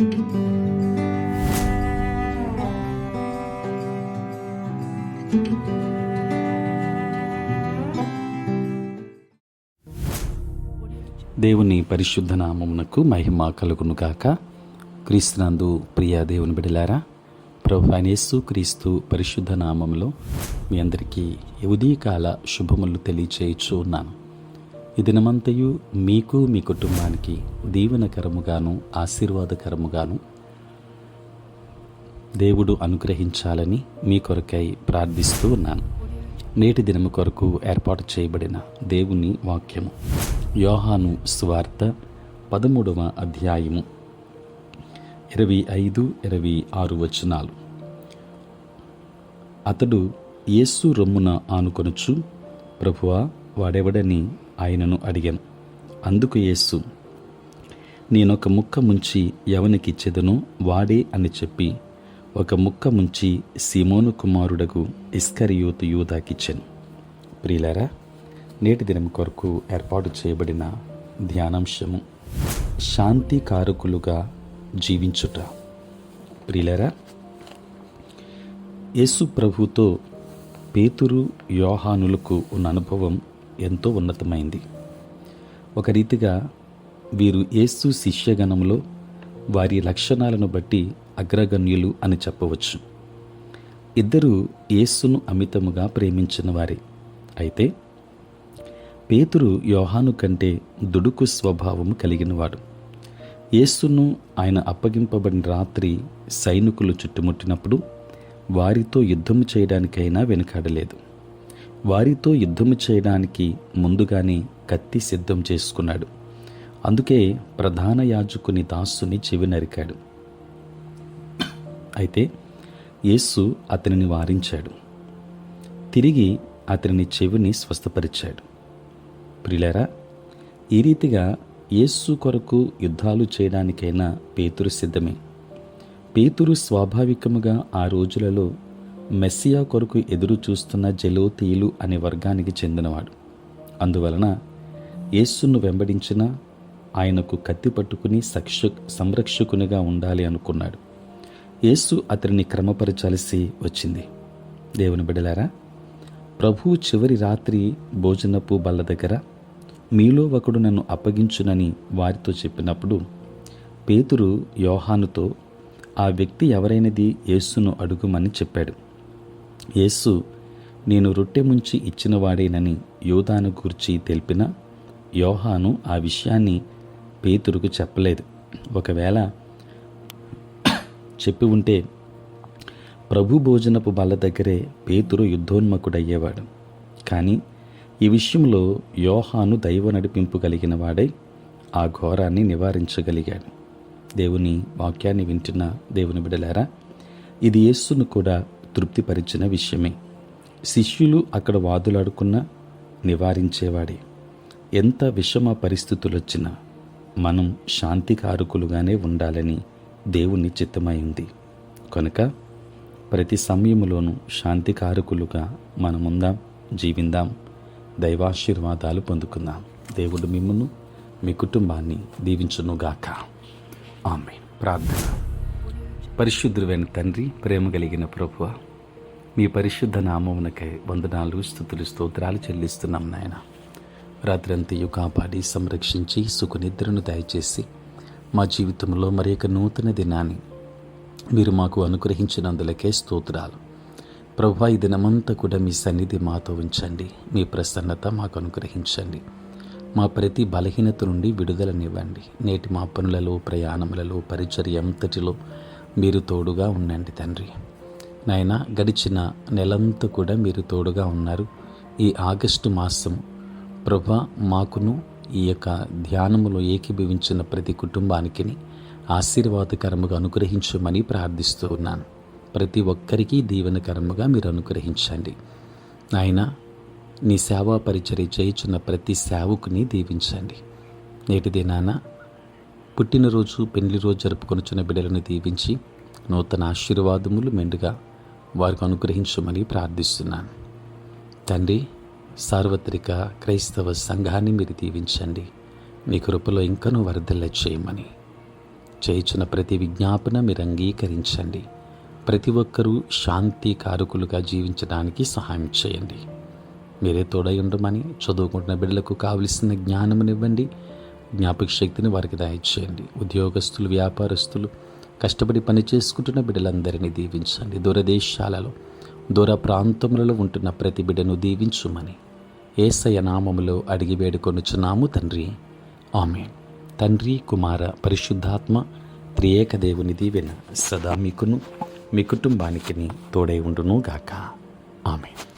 దేవుని పరిశుద్ధ నామమునకు మహిమ కలుగునుగాక. క్రీస్తునందు ప్రియ దేవుని బిడ్డలారా, ప్రభువైన యేసు క్రీస్తు పరిశుద్ధ నామములో మీ అందరికీ ఉదయకాల శుభములు తెలియచేయచ్చు ఉన్నాను. ఈ దినమంతయు మీకు మీ కుటుంబానికి దీవెనకరముగాను ఆశీర్వాదకరముగాను దేవుడు అనుగ్రహించాలని మీ కొరకై ప్రార్థిస్తూ ఉన్నాను. నేటి దినము కొరకు ఏర్పాటు చేయబడిన దేవుని వాక్యము యోహాను సువార్త 13వ అధ్యాయము 25-26 వచనాలు. అతడు యేసు రొమ్మున ఆనుకొనుచు, ప్రభువా, వాడెవడని ఆయనను అడిగాను. అందుకు యేసు, నేనొక ముక్క ముంచి ఎవనికిచ్చెదనో వాడే అని చెప్పి ఒక ముక్క ముంచి సీమోను కుమారుడగు ఇస్కరియోతు యూదాకిచ్చెను. ప్రియులారా, నేటి దినం కొరకు ఏర్పాటు చేయబడిన ధ్యానాంశము శాంతి కారకులుగా జీవించుట. ప్రియులారా, యేసు ప్రభుతో పేతురు యోహానులకు ఉన్న అనుభవం ఎంతో ఉన్నతమైంది. ఒక రీతిగా వీరు యేసు శిష్యగణములో వారి లక్షణాలను బట్టి అగ్రగణ్యులు అని చెప్పవచ్చు. ఇద్దరు యేసును అమితముగా ప్రేమించిన వారే. అయితే పేతురు యోహాను కంటే దుడుకు స్వభావము కలిగినవాడు. యేసును ఆయన అప్పగింపబడిన రాత్రి సైనికులు చుట్టుముట్టినప్పుడు వారితో యుద్ధము చేయడానికైనా వెనుకాడలేదు. వారితో యుద్ధము చేయడానికి ముందుగానే కత్తి సిద్ధం చేసుకున్నాడు. అందుకే ప్రధాన యాజకుని దాసుని చెవి నరికాడు. అయితే యేసు అతనిని వారించాడు. తిరిగి అతని చెవిని స్వస్థపరిచాడు. ప్రియులారా, ఈ రీతిగా యేసు కొరకు యుద్ధాలు చేయడానికైనా పేతురు సిద్ధమే. పేతురు స్వాభావికముగా ఆ రోజులలో మెస్సియా కొరకు ఎదురు చూస్తున్న జెలోతీయులు అనే వర్గానికి చెందినవాడు. అందువలన యేసును వెంబడించిన ఆయనకు కత్తి పట్టుకుని సంరక్షకునిగా ఉండాలి అనుకున్నాడు. యేసు అతనిని క్రమపరచాల్సి వచ్చింది. దేవుని బిడ్డలారా, ప్రభువు చివరి రాత్రి భోజనపు బల్ల దగ్గర మీలో ఒకడు నన్ను అప్పగించునని వారితో చెప్పినప్పుడు పేతురు యోహానుతో ఆ వ్యక్తి ఎవరైనది యేసును అడుగుమని చెప్పాడు. యేసు, నేను రొట్టె ముంచి ఇచ్చినవాడేనని యోధాను గూర్చి తెలిపిన యోహాను ఆ విషయాన్ని పేతురుకు చెప్పలేదు. ఒకవేళ చెప్పి ఉంటే ప్రభు భోజనపు బల్ల దగ్గరే పేతురు యుద్ధోన్ముఖుడయ్యేవాడు. కానీ ఈ విషయంలో యోహాను దైవ నడిపింపు కలిగిన వాడై ఆ ఘోరాన్ని నివారించగలిగాడు. దేవుని వాక్యాన్ని వింటున్న దేవుని బిడ్డలారా, ఇది యేసును కూడా తృప్తిపరిచిన విషయమే. శిష్యులు అక్కడ వాదులాడుకున్నా నివారించేవాడే. ఎంత విషమ పరిస్థితులొచ్చినా మనం శాంతికారకులుగానే ఉండాలని దేవుని చిత్తమైంది. కనుక ప్రతి సమయంలోనూ శాంతికారకులుగా మనముందాం, జీవిందాం, దైవాశీర్వాదాలు పొందుకుందాం. దేవుడు మిమ్మును మీ కుటుంబాన్ని దీవించునుగాక. ఆమేన్. ప్రార్థన. పరిశుద్ధుడైన తండ్రి, ప్రేమ కలిగిన ప్రభువా, మీ పరిశుద్ధ నామమునకై వందనాలు, స్తుతులు, స్తోత్రాలు చెల్లిస్తున్నాం నాయన. రాత్రంతయు కాపాడి సంరక్షించి సుఖనిద్రను దయచేసి మా జీవితంలో మరి ఒక నూతన దినాన్ని మీరు మాకు అనుగ్రహించినందులకే స్తోత్రాలు. ప్రభువా, ఈ దినమంతా కూడా మీ సన్నిధి మాతో ఉంచండి. మీ ప్రసన్నత మాకు అనుగ్రహించండి. మా ప్రతి బలహీనత నుండి విడుదలనివ్వండి. నేటి మా పనులలో, ప్రయాణములలో, పరిచర్య అంతటిలో మీరు తోడుగా ఉండండి తండ్రి. నాయన, గడిచిన నెలంతా కూడా మీరు తోడుగా ఉన్నారు. ఈ ఆగస్టు మాసం ప్రభువా, మాకును ఈ యొక్క ధ్యానములో ఏకీభవించిన ప్రతి కుటుంబానికి ఆశీర్వాదకరముగా అనుగ్రహించమని ప్రార్థిస్తూ ఉన్నాను. ప్రతి ఒక్కరికి దీవెనకరముగా మీరు అనుగ్రహించండి నాయన. నీ సేవా పరిచర్య చేయుచున్న ప్రతి సేవకుని దీవించండి. నేటి దినాన పుట్టినరోజు, పెళ్లి రోజు జరుపుకొనుచున్న బిడ్డలను దీవించి నూతన ఆశీర్వాదములు మెండుగా వారికి అనుగ్రహించమని ప్రార్థిస్తున్నాను తండ్రి. సార్వత్రిక క్రైస్తవ సంఘాన్ని మీరు దీవించండి. మీ కృపలో ఇంకనూ వర్ధిల్ల చేయమని చేయించిన ప్రతి విజ్ఞాపన మీరు అంగీకరించండి. ప్రతి ఒక్కరూ శాంతి కారకులుగా జీవించడానికి సహాయం చేయండి. మీరే తోడై ఉండమని, చదువుకుంటున్న బిడ్డలకు కావలసిన జ్ఞానమునివ్వండి, జ్ఞాపక శక్తిని వారికి దయచేయండి. ఉద్యోగస్తులు, వ్యాపారస్తులు, కష్టపడి పని చేసుకుంటున్న బిడ్డలందరినీ దీవించండి. దూరదేశాలలో, దూర ప్రాంతములలో ఉంటున్న ప్రతి బిడ్డను దీవించుమని యేసయ్య నామములో అడిగి వేడుకొనుచున్నాము తండ్రి, ఆమేన్. తండ్రి, కుమార, పరిశుద్ధాత్మ త్రియేక దేవుని దీవెన సదా మీకును మీ కుటుంబానికి తోడై ఉండును గాక. ఆమేన్.